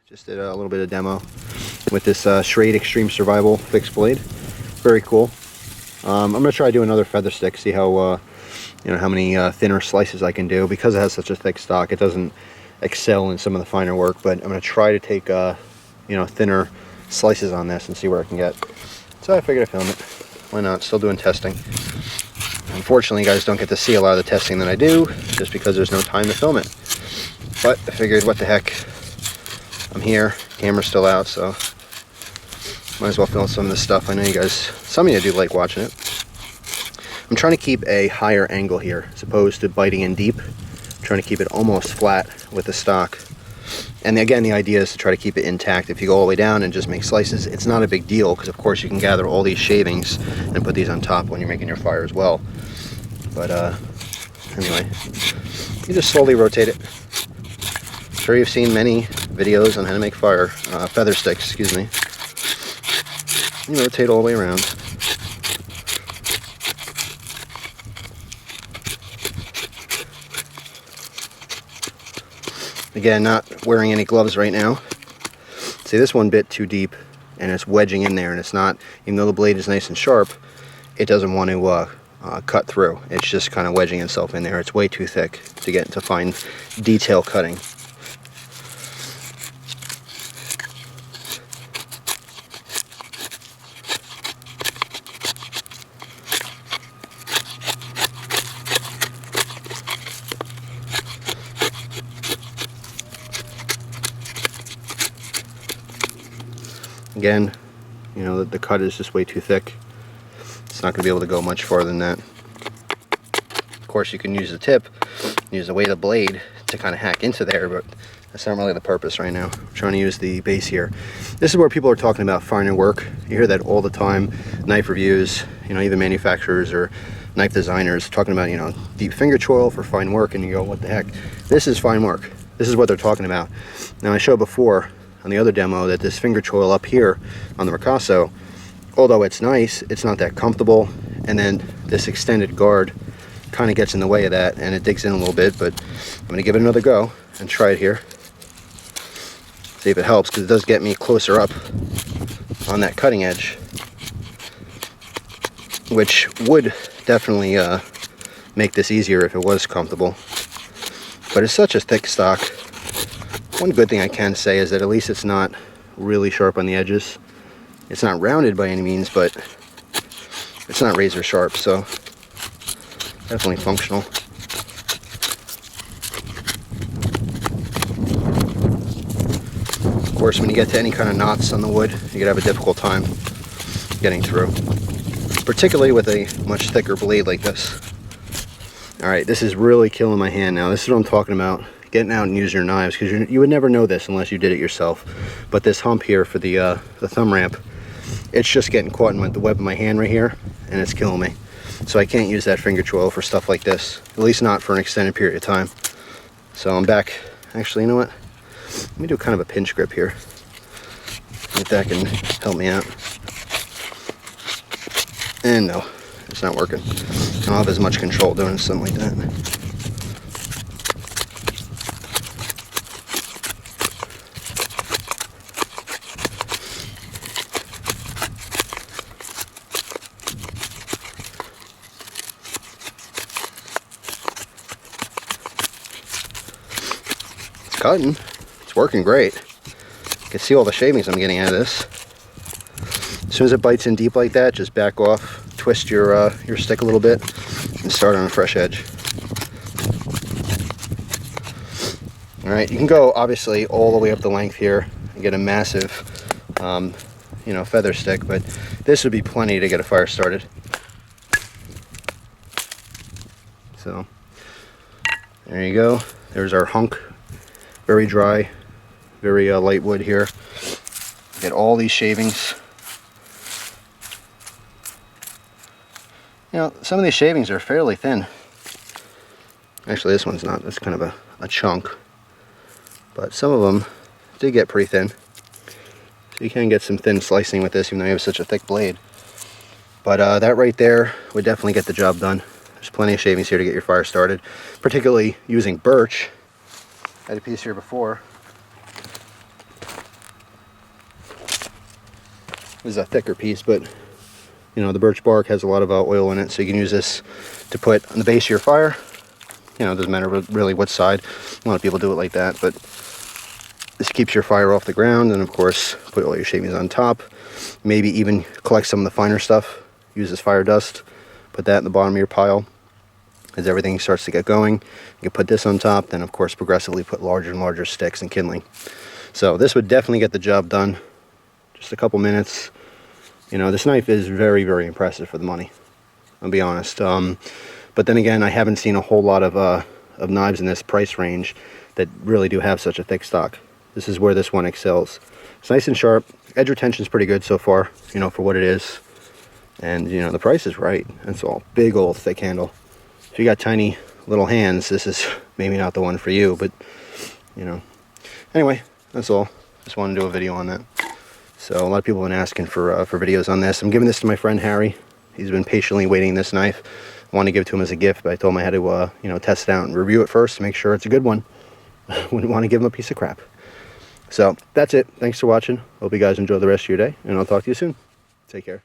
Just did a little bit of demo with this Schrade Extreme Survival fixed blade. Very cool. I'm gonna try to do another feather stick, see how how many thinner slices I can do. Because it has such a thick stock, it doesn't excel in some of the finer work, but I'm gonna try to take thinner slices on this and see where I can get. So I figured I'd film it. Why not? Still doing testing. Unfortunately, you guys don't get to see a lot of the testing that I do just because there's no time to film it. But I figured, what the heck, I'm here, camera's still out, so might as well film some of this stuff. I know you guys, some of you do like watching it. I'm trying to keep a higher angle here as opposed to biting in deep. I'm trying to keep it almost flat with the stock. And again, the idea is to try to keep it intact. If you go all the way down and just make slices, it's not a big deal, because of course you can gather all these shavings and put these on top when you're making your fire as well. But anyway, you just slowly rotate it. I'm sure you've seen many videos on how to make feather sticks, excuse me. You rotate all the way around. Again, not wearing any gloves right now. See, this one bit too deep and it's wedging in there, and it's not, even though the blade is nice and sharp, it doesn't want to cut through. It's just kind of wedging itself in there. It's way too thick to get into fine detail cutting. Again, the cut is just way too thick. It's not going to be able to go much farther than that. Of course, you can use the tip, use the weight of the blade to kind of hack into there, but that's not really the purpose right now. I'm trying to use the base here. This is where people are talking about finer work. You hear that all the time. Knife reviews, even manufacturers or knife designers talking about, deep finger choil for fine work, and you go, what the heck? This is fine work. This is what they're talking about. Now, I showed before on the other demo that this finger choil up here on the Ricasso, although it's nice, it's not that comfortable, and then this extended guard kind of gets in the way of that, and it digs in a little bit. But I'm going to give it another go and try it here, see if it helps, because it does get me closer up on that cutting edge, which would definitely make this easier if it was comfortable. But it's such a thick stock. One good thing I can say is that at least it's not really sharp on the edges. It's not rounded by any means, but it's not razor sharp, so definitely functional. Of course, when you get to any kind of knots on the wood, you could have a difficult time getting through, particularly with a much thicker blade like this. All right, this is really killing my hand now. This is what I'm talking about. Getting out and using your knives, because you would never know this unless you did it yourself. But this hump here for the thumb ramp, it's just getting caught in the web of my hand right here, and it's killing me. So I can't use that finger choil for stuff like this, at least not for an extended period of time. So I'm back. Actually, you know what? Let me do kind of a pinch grip here. If that can help me out. And no, it's not working. I don't have as much control doing something like that. Cutting. It's working great. You can see all the shavings I'm getting out of this. As soon as it bites in deep like that, just back off, twist your stick a little bit, and start on a fresh edge. All right, you can go obviously all the way up the length here and get a massive, feather stick, but this would be plenty to get a fire started. So there you go. There's our hunk. Very dry, very light wood here. Get all these shavings. Some of these shavings are fairly thin. Actually, this one's not. It's kind of a chunk. But some of them did get pretty thin. So you can get some thin slicing with this, even though you have such a thick blade. But that right there would definitely get the job done. There's plenty of shavings here to get your fire started, particularly using birch. I had a piece here before. This is a thicker piece, but you know, the birch bark has a lot of oil in it, so you can use this to put on the base of your fire. You know, it doesn't matter really what side. A lot of people do it like that, but this keeps your fire off the ground. And of course, put all your shavings on top. Maybe even collect some of the finer stuff. Use this fire dust. Put that in the bottom of your pile. As everything starts to get going, you can put this on top. Then of course, progressively put larger and larger sticks and kindling. So this would definitely get the job done. Just a couple minutes. You know, this knife is very, very impressive for the money. I'll be honest. But then again, I haven't seen a whole lot of knives in this price range that really do have such a thick stock. This is where this one excels. It's nice and sharp. Edge retention is pretty good so far, you know, for what it is. And, you know, the price is right. It's all big old thick handle. If you got tiny little hands, this is maybe not the one for you, but, you know. Anyway, that's all. Just wanted to do a video on that. So a lot of people have been asking for videos on this. I'm giving this to my friend Harry. He's been patiently waiting this knife. I wanted to give it to him as a gift, but I told him I had to, you know, test it out and review it first to make sure it's a good one. I wouldn't want to give him a piece of crap. So that's it. Thanks for watching. Hope you guys enjoy the rest of your day, and I'll talk to you soon. Take care.